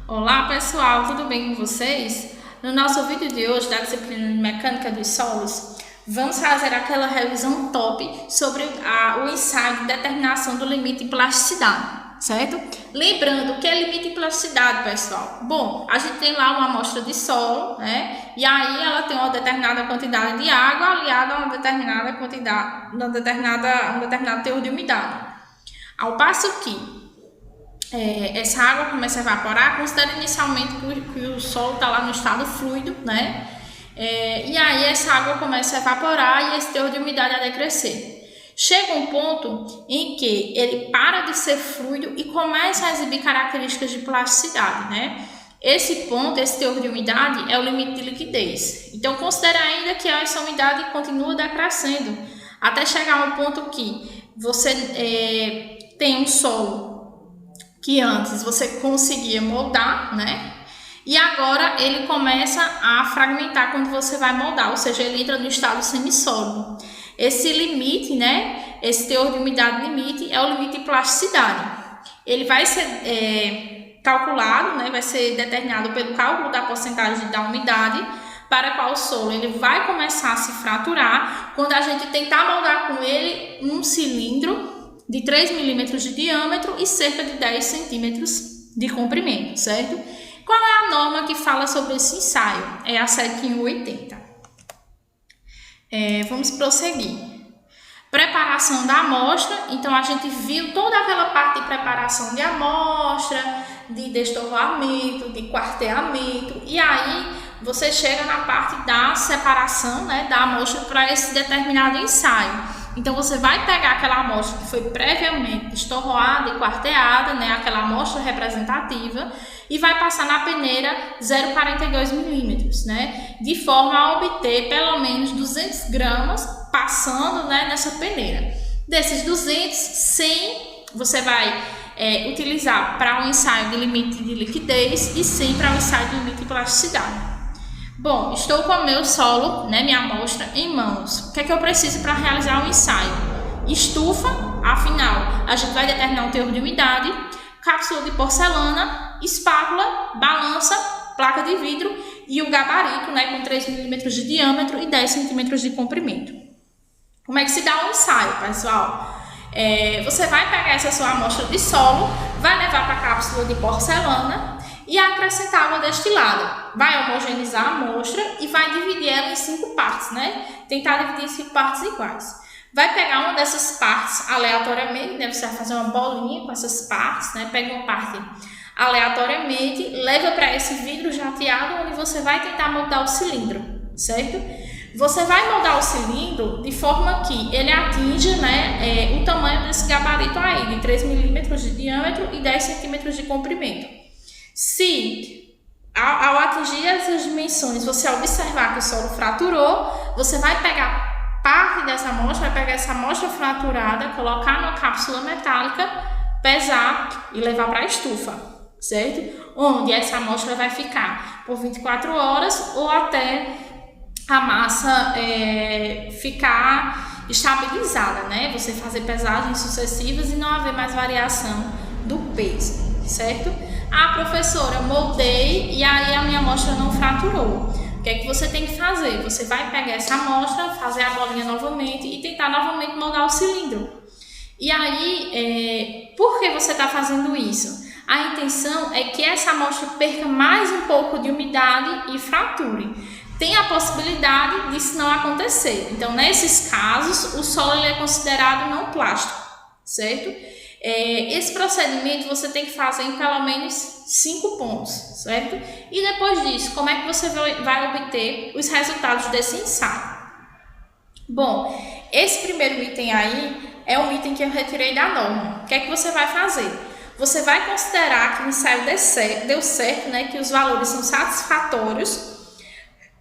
Olá pessoal, tudo bem com vocês? No nosso vídeo de hoje da disciplina de Mecânica dos Solos, vamos fazer aquela revisão top sobre o ensaio de determinação do limite de plasticidade, certo? Lembrando que é limite de plasticidade, pessoal. Bom, a gente tem lá uma amostra de solo, né? E aí ela tem uma determinada quantidade de água aliada a uma determinada quantidade, um determinado teor de umidade. Ao passo que essa água começa a evaporar, considera inicialmente que o solo está lá no estado fluido, né? E aí essa água começa a evaporar e esse teor de umidade a decrescer. Chega um ponto em que ele para de ser fluido e começa a exibir características de plasticidade, né? Esse ponto, esse teor de umidade, é o limite de liquidez. Então, considere ainda que essa umidade continua decrescendo, até chegar a um ponto que você tem um solo que antes você conseguia moldar, né? E agora ele começa a fragmentar quando você vai moldar, ou seja, ele entra no estado semissólido. Esse limite, né? Esse teor de umidade limite é o limite de plasticidade. Ele vai ser calculado, né? Vai ser determinado pelo cálculo da porcentagem da umidade para qual o solo ele vai começar a se fraturar quando a gente tentar moldar com ele um cilindro de 3 milímetros de diâmetro e cerca de 10 centímetros de comprimento, certo? Qual é a norma que fala sobre esse ensaio? É a 7180. Vamos prosseguir. Preparação da amostra. Então, a gente viu toda aquela parte de preparação de amostra, de destorroamento, de quarteamento. E aí, você chega na parte da separação, né, da amostra para esse determinado ensaio. Então, você vai pegar aquela amostra que foi previamente destorroada e quarteada, né, aquela amostra representativa, e vai passar na peneira 0,42 milímetros, né, de forma a obter pelo menos 200 gramas passando, né, nessa peneira. Desses 200, 100 você vai utilizar para o ensaio de limite de liquidez e 100 para o ensaio de limite de plasticidade. Bom, estou com o meu solo, né, minha amostra, em mãos. O que é que eu preciso para realizar o ensaio? Estufa, afinal, a gente vai determinar o teor de umidade, cápsula de porcelana, espátula, balança, placa de vidro e o gabarito, né, com 3 milímetros de diâmetro e 10 centímetros de comprimento. Como é que se dá o ensaio, pessoal? Você vai pegar essa sua amostra de solo, vai levar para a cápsula de porcelana e acrescentar água destilada. Vai homogeneizar a amostra e vai dividir ela em 5 partes, né? Tentar dividir em 5 partes iguais. Vai pegar uma dessas partes aleatoriamente, né? Você vai fazer uma bolinha com essas partes, né? Pega uma parte aleatoriamente, leva para esse vidro jateado onde você vai tentar moldar o cilindro, certo? Você vai moldar o cilindro de forma que ele atinja, né, o tamanho desse gabarito aí, de 3 milímetros de diâmetro e 10 centímetros de comprimento. Se ao atingir essas dimensões você observar que o solo fraturou, você vai pegar parte dessa amostra, vai pegar essa amostra fraturada, colocar numa cápsula metálica, pesar e levar para a estufa, certo? Onde essa amostra vai ficar por 24 horas ou até a massa ficar estabilizada, né? Você fazer pesagens sucessivas e não haver mais variação do peso, certo? Ah, professora, moldei e aí a minha amostra não fraturou. O que é que você tem que fazer? Você vai pegar essa amostra, fazer a bolinha novamente e tentar novamente moldar o cilindro. E aí, por que você está fazendo isso? A intenção é que essa amostra perca mais um pouco de umidade e frature. Tem a possibilidade disso não acontecer. Então, nesses casos, o solo ele é considerado não plástico, certo? Esse procedimento você tem que fazer em pelo menos 5 pontos, certo? E depois disso, como é que você vai obter os resultados desse ensaio? Bom, esse primeiro item aí é um item que eu retirei da norma. O que é que você vai fazer? Você vai considerar que o ensaio deu certo, né, que os valores são satisfatórios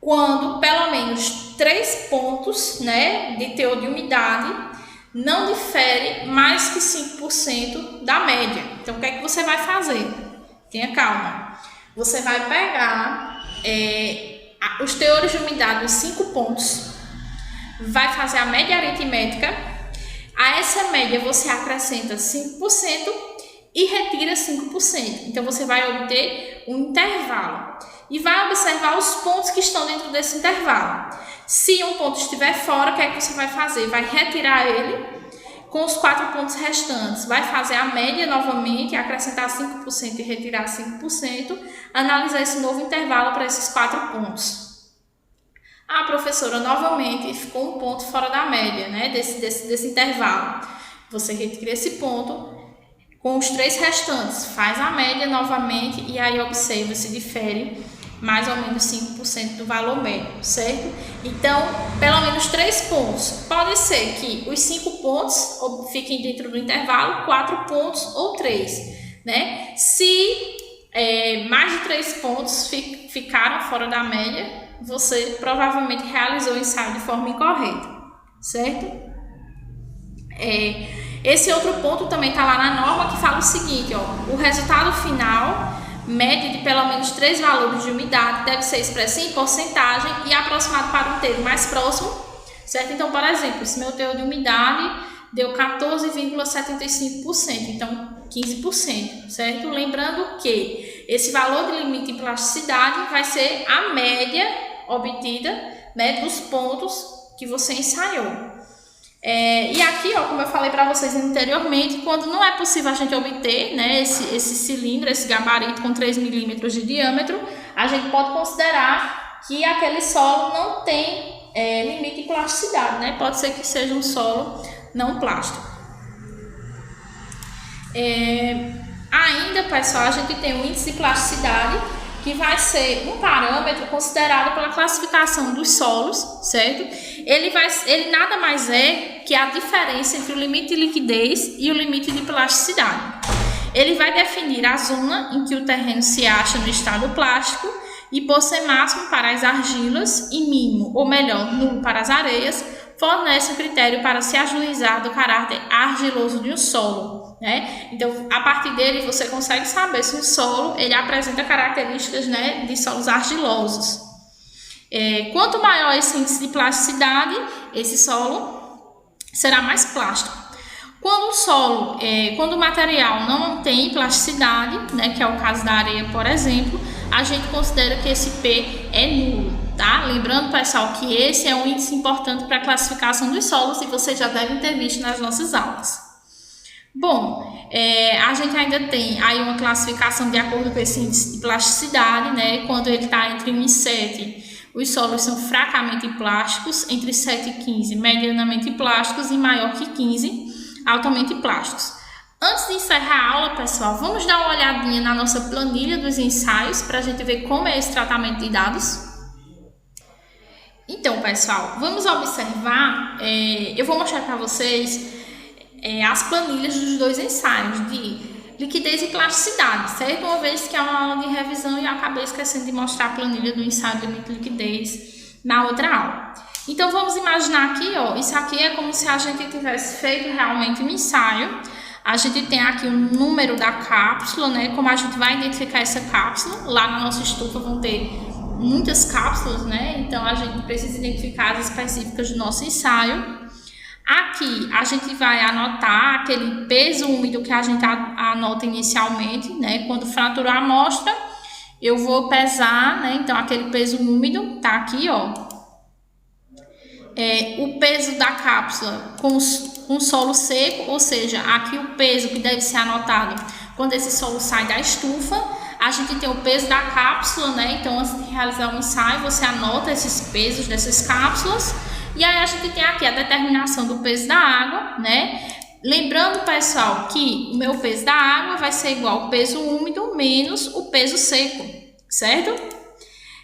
quando pelo menos 3 pontos, né, de teor de umidade não difere mais que 5% da média. Então, o que é que você vai fazer? Tenha calma. Você vai pegar os teores de umidade nos 5 pontos, vai fazer a média aritmética. A essa média você acrescenta 5% e retira 5%. Então, você vai obter um intervalo e vai observar os pontos que estão dentro desse intervalo. Se um ponto estiver fora, o que é que você vai fazer? Vai retirar ele com os 4 pontos restantes. Vai fazer a média novamente, acrescentar 5% e retirar 5%, analisar esse novo intervalo para esses 4 pontos. Ah, professora, novamente ficou um ponto fora da média, né, desse intervalo. Você retira esse ponto com os 3 restantes, faz a média novamente e aí observa se difere mais ou menos 5% do valor médio, certo? Então, pelo menos 3 pontos. Pode ser que os 5 pontos fiquem dentro do intervalo, 4 pontos ou 3, né? Se mais de 3 pontos ficaram fora da média, você provavelmente realizou o ensaio de forma incorreta, certo? Esse outro ponto também está lá na norma que fala o seguinte, ó, o resultado final, média de pelo menos 3 valores de umidade, deve ser expresso em porcentagem e aproximado para um termo mais próximo, certo? Então, por exemplo, se meu teor de umidade deu 14,75%, então 15%, certo? Lembrando que esse valor de limite de plasticidade vai ser a média obtida, né, dos pontos que você ensaiou. E aqui, ó, como eu falei para vocês anteriormente, quando não é possível a gente obter, né, esse cilindro, esse gabarito com 3 milímetros de diâmetro, a gente pode considerar que aquele solo não tem limite de plasticidade, né? Pode ser que seja um solo não plástico. Ainda, pessoal, a gente tem o índice de plasticidade, que vai ser um parâmetro considerado pela classificação dos solos, certo? Ele nada mais é que a diferença entre o limite de liquidez e o limite de plasticidade. Ele vai definir a zona em que o terreno se acha no estado plástico e, por ser máximo para as argilas e mínimo, ou melhor, nulo para as areias, fornece um critério para se ajuizar do caráter argiloso de um solo, né? Então, a partir dele, você consegue saber se o solo ele apresenta características, né, de solos argilosos. Quanto maior esse índice de plasticidade, esse solo será mais plástico. Quando o material não tem plasticidade, né, que é o caso da areia, por exemplo, a gente considera que esse P é nulo, tá? Lembrando, pessoal, que esse é um índice importante para a classificação dos solos e vocês já devem ter visto nas nossas aulas. Bom, a gente ainda tem aí uma classificação de acordo com esse índice de plasticidade, né? Quando ele está entre 1 e 7, os solos são fracamente plásticos, entre 7 e 15, medianamente plásticos e maior que 15, altamente plásticos. Antes de encerrar a aula, pessoal, vamos dar uma olhadinha na nossa planilha dos ensaios para a gente ver como é esse tratamento de dados. Então, pessoal, vamos observar, eu vou mostrar para vocês as planilhas dos 2 ensaios de liquidez e plasticidade, certo? Uma vez que é uma aula de revisão e eu acabei esquecendo de mostrar a planilha do ensaio de limite e liquidez na outra aula. Então, vamos imaginar aqui, ó, isso aqui é como se a gente tivesse feito realmente um ensaio. A gente tem aqui o número da cápsula, né? Como a gente vai identificar essa cápsula? Lá na nossa estufa vão ter muitas cápsulas, né? Então, a gente precisa identificar as específicas do nosso ensaio. Aqui, a gente vai anotar aquele peso úmido que a gente anota inicialmente, né? Quando fraturar a amostra, eu vou pesar, né? Então, aquele peso úmido tá aqui, ó. O peso da cápsula com solo seco, ou seja, aqui o peso que deve ser anotado quando esse solo sai da estufa. A gente tem o peso da cápsula, né? Então, antes de realizar o ensaio, você anota esses pesos dessas cápsulas. E aí, a gente tem aqui a determinação do peso da água, né? Lembrando, pessoal, que o meu peso da água vai ser igual ao peso úmido menos o peso seco, certo?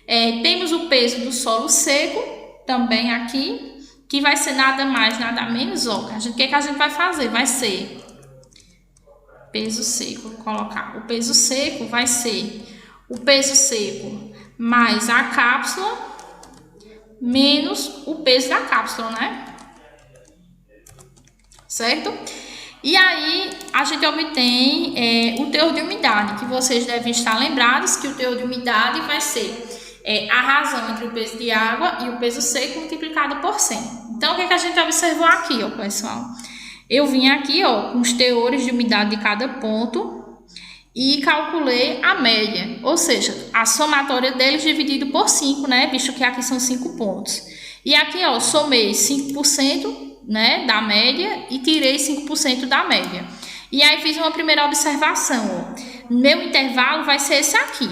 Temos o peso do solo seco também aqui, que vai ser nada mais, nada menos, ó. O que a gente vai fazer? Vai ser peso seco, vou colocar. O peso seco vai ser o peso seco mais a cápsula menos o peso da cápsula, né? Certo? E aí, a gente obtém o teor de umidade, que vocês devem estar lembrados que o teor de umidade vai ser a razão entre o peso de água e o peso seco multiplicado por 100. Então, o que a gente observou aqui, ó, pessoal? Eu vim aqui, ó, com os teores de umidade de cada ponto, e calculei a média, ou seja, a somatória deles dividido por 5, né, visto que aqui são 5 pontos. E aqui, ó, somei 5%, né, da média e tirei 5% da média. E aí fiz uma primeira observação, ó. Meu intervalo vai ser esse aqui.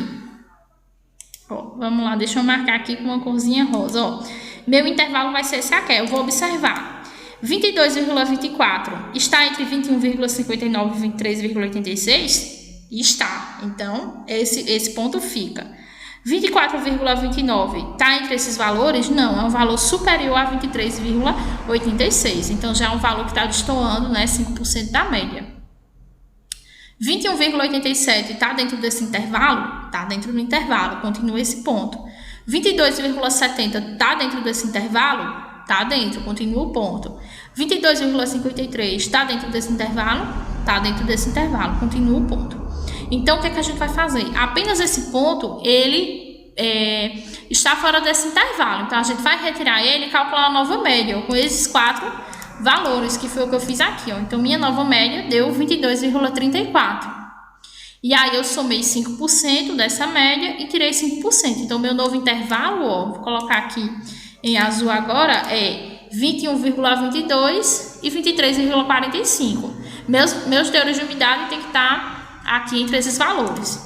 Ó, vamos lá, deixa eu marcar aqui com uma corzinha rosa, ó. Meu intervalo vai ser esse aqui, eu vou observar. 22,24 está entre 21,59 e 23,86? Está. Então, esse ponto fica. 24,29 está entre esses valores? Não, é um valor superior a 23,86. Então, já é um valor que está destoando, né, 5% da média. 21,87 está dentro desse intervalo? Está dentro do intervalo, continua esse ponto. 22,70 está dentro desse intervalo? Está dentro, continua o ponto. 22,53 está dentro desse intervalo? Está dentro desse intervalo, continua o ponto. Então, o que é que a gente vai fazer? Apenas esse ponto, ele está fora desse intervalo. Então, a gente vai retirar ele e calcular a nova média, ó, com esses 4 valores, que foi o que eu fiz aqui, ó. Então, minha nova média deu 22,34. E aí, eu somei 5% dessa média e tirei 5%. Então, meu novo intervalo, ó, vou colocar aqui em azul agora, é 21,22 e 23,45. Meus teores de umidade tem que estar aqui entre esses valores.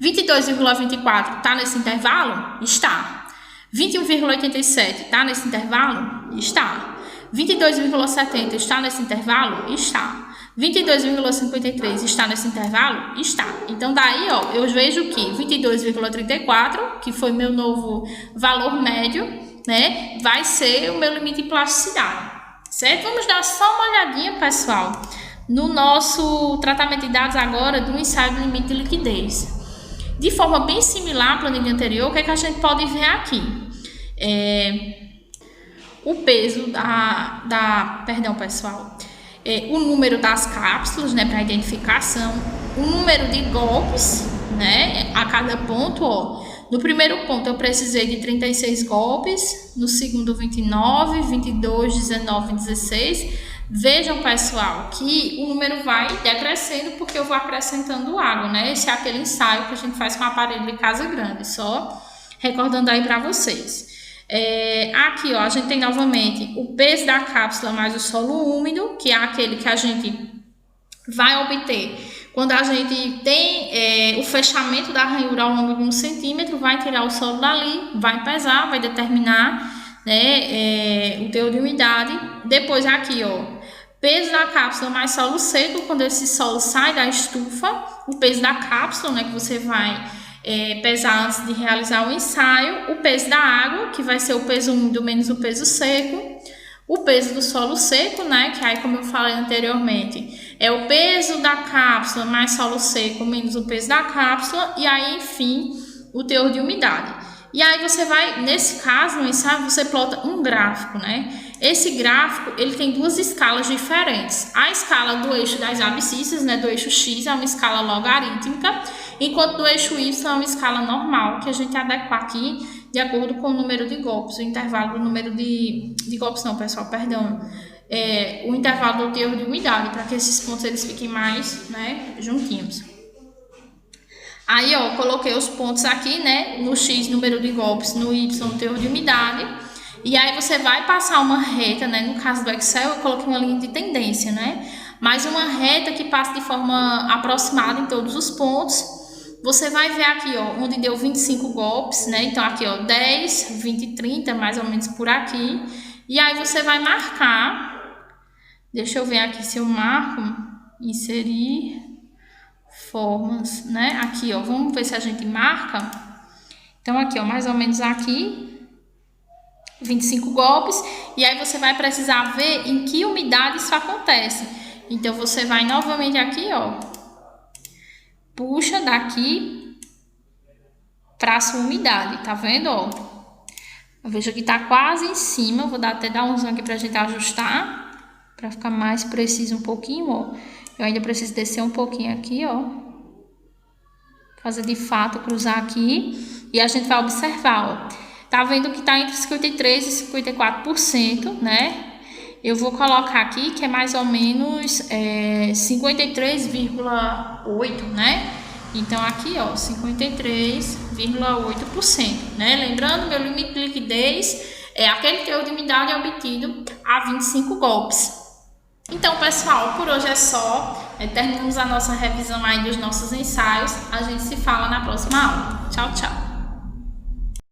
22,24 está nesse intervalo? Está. 21,87 está nesse intervalo? Está. 22,70 está nesse intervalo? Está. 22,53 está nesse intervalo? Está. Então, daí, ó, eu vejo que 22,34, que foi meu novo valor médio, né, vai ser o meu limite de plasticidade, certo? Vamos dar só uma olhadinha, pessoal, no nosso tratamento de dados agora do ensaio do limite de liquidez. De forma bem similar à planilha anterior, o que é que a gente pode ver aqui? O peso perdão, pessoal, o número das cápsulas, né, para identificação, o número de golpes, né, a cada ponto, ó. No primeiro ponto eu precisei de 36 golpes, no segundo 29, 22, 19 e 16. Vejam, pessoal, que o número vai decrescendo porque eu vou acrescentando água, né? Esse é aquele ensaio que a gente faz com o aparelho de casa grande, só recordando aí para vocês. Aqui, ó, a gente tem novamente o peso da cápsula mais o solo úmido, que é aquele que a gente vai obter quando a gente tem o fechamento da ranhura ao longo de 1 centímetro, vai tirar o solo dali, vai pesar, vai determinar, né, o teor de umidade. Depois aqui, ó, peso da cápsula mais solo seco, quando esse solo sai da estufa, o peso da cápsula, né, que você vai pesar antes de realizar o ensaio, o peso da água, que vai ser o peso úmido menos o peso seco, o peso do solo seco, né, que aí, como eu falei anteriormente, é o peso da cápsula mais solo seco menos o peso da cápsula, e aí, enfim, o teor de umidade. E aí você vai, nesse caso, no ensaio, você plota um gráfico, né? Esse gráfico, ele tem 2 escalas diferentes. A escala do eixo das abscissas, né, do eixo X, é uma escala logarítmica, enquanto do eixo Y é uma escala normal, que a gente adequa aqui de acordo com o número de golpes, o intervalo do número de golpes não, pessoal, perdão, o intervalo do teor de umidade, para que esses pontos eles fiquem mais, né, juntinhos. Aí, ó, coloquei os pontos aqui, né, no X, número de golpes, no Y, teor de umidade, e aí você vai passar uma reta, né, no caso do Excel, eu coloquei uma linha de tendência, né, mas uma reta que passa de forma aproximada em todos os pontos. Você vai ver aqui, ó, onde deu 25 golpes, né? Então, aqui, ó, 10, 20, 30, mais ou menos por aqui. E aí, você vai marcar. Deixa eu ver aqui se eu marco. Inserir formas, né? Aqui, ó, vamos ver se a gente marca. Então, aqui, ó, mais ou menos aqui, 25 golpes. E aí, você vai precisar ver em que umidade isso acontece. Então, você vai novamente aqui, ó. Puxa daqui para a sua umidade, tá vendo, ó? Eu vejo que tá quase em cima, vou até dar um zoom aqui pra gente ajustar, para ficar mais preciso um pouquinho, ó. Eu ainda preciso descer um pouquinho aqui, ó. Fazer de fato, cruzar aqui, e a gente vai observar, ó. Tá vendo que tá entre 53% e 54%, né? eu vou colocar aqui que é mais ou menos 53,8, né? Então aqui, ó, 53,8%, né? Lembrando, meu limite de liquidez é aquele teor de umidade obtido a 25 golpes. Então, pessoal, por hoje é só. Terminamos a nossa revisão aí dos nossos ensaios. A gente se fala na próxima aula. Tchau, tchau.